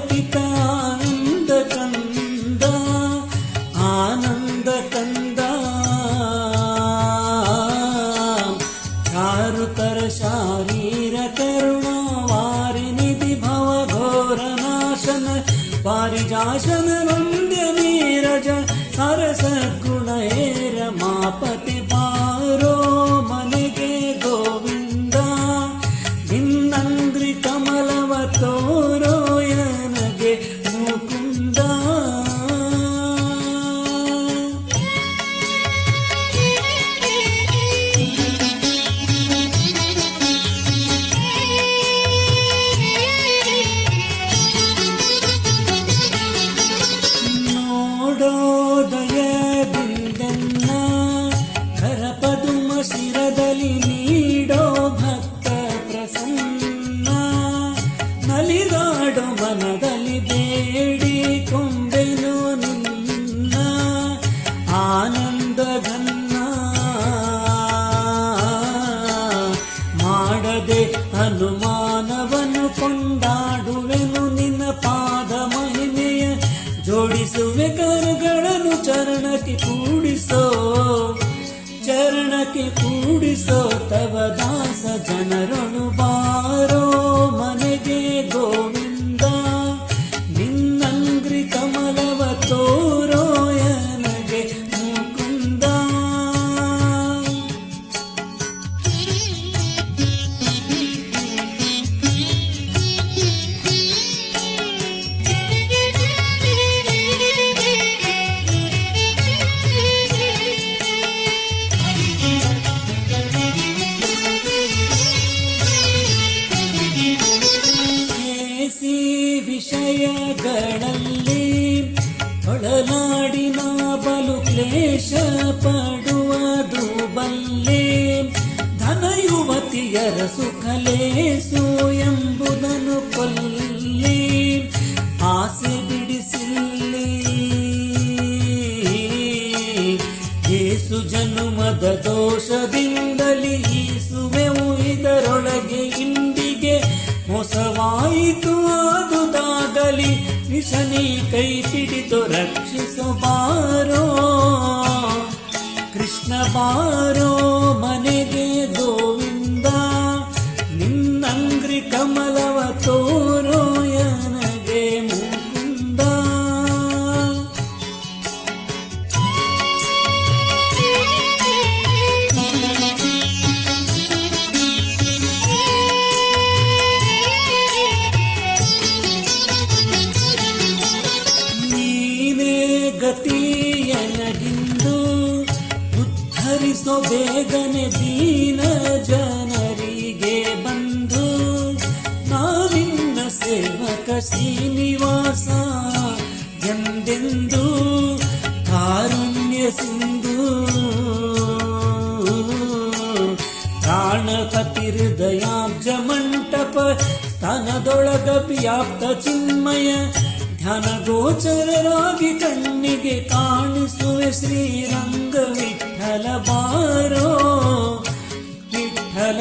ಅವಲೋಕಿತ ಆನಂದ ಕಂದ ಆನಂದ ಕಂದ ಚಾರುತರ ಶಾರೀರ ಕರುಣಾವಾರಿನಿಧಿ ಭವಘೋರ ನಾಶನ ಪಾರಿಜಾಶನ ವಂದ್ಯ ನೀರಜ ಸರಸ ಗುಣ ಹೇರ ಮಾಪತಿ ಬಾರೋ ಮನೆಗೆ ಗೋವಿಂದ ನಿನ್ನಂಗ್ರಿ ಕಮಲವ ತೋರೋ ನನಗೆ ಮುಕುಂದ. ನೋಡೋದಯದಿಂದನ್ನ ಕರಪದುಮ ಶಿರದಲ್ಲಿ ನೀಡೋ ಭಕ್ತ ಪ್ರಸನ್ನ ನಲಿದಾಡೋ ಮನದಲ್ಲಿ ಬೇಡಿ ಕೊಂಬೆನು ನಿನ್ನ ಆನಂದ ಘನ್ನ ಮಾಡದೆ ಅನುಮಾನವನ್ನು ಕೊಂಡಾಡುವೆನು ನಿನ್ನ ಪಾದ ಮಹಿಮೆಯ ಜೋಡಿಸುವೆ ಕರಗಳನ್ನು ಚರಣಕ್ಕೆ ಕೂಡಿಸೋ ತವ ದಾಸ ಜನರೊಳು ಬಾರೋ ಮನೆಗೆ ಗೋವಿಂದ ನಿನ್ನಂಗ್ರಿ ಕಮಲವ ತೋರೋ ನನಗೆ ಮುಕುಂದ. ವಿಷಯಗಳಲ್ಲಿ ಒಳನಾಡಿನ ಬಲು ಕ್ಲೇಶ ಪಡುವುದು ಬಲ್ಲೆ ಧನ ಯುವತಿಯರ ಸುಖಲೇಸು ಎಂಬುದನ್ನು ಕೊಲ್ಲಿ ಆಸೆ ಬಿಡಿಸಿಲ್ಲಿ ಏಸು ಜನುಮದ ದೋಷದಿಂದಲೇ ಈಸುವೆವು ಇದರೊಳಗೆ ಇಂದಿಗೆ ಮೋಸವಾಯಿತು ಆದುದಾಗಲಿ ವಿಷನಿ ಕೈ ಹಿಡಿದು ರಕ್ಷಿಸು ಬಾರೋ ಕೃಷ್ಣ ಬಾರೋ ಮನೆಗೆ ಗೋವಿಂದ ನಿನ್ನಂಗ್ರಿ ಕಮಲವ ತೋರೋ ನನಗೆ ಮುಕುಂದ. ಗತಿಯನಗಿಂದು ಉದ್ಧರಿಸೋ ಬೇಗನೆ ದೀನ ಜನರಿಗೆ ಬಂದು ನಾವಿನ್ನ ಸೇವಕ ಶ್ರೀನಿವಾಸ ಎಂದೆಂದು ಕಾರುಣ್ಯ ಸಿಂಧು ಪ್ರಾಣಪತಿ ಹೃದಯಾಬ್ಜ ಮಂಟಪ ಸ್ತನದೊಳಗ ವ್ಯಾಪ್ತ ಚಿನ್ಮಯ ಧ್ಯಾನ ಗೋಚರರಾಗಿ ಕಣ್ಣಿಗೆ ಕಾಣಿಸುವೆ ಶ್ರೀರಂಗ ವಿಠಲ ಬಾರೋ ವಿಠಲ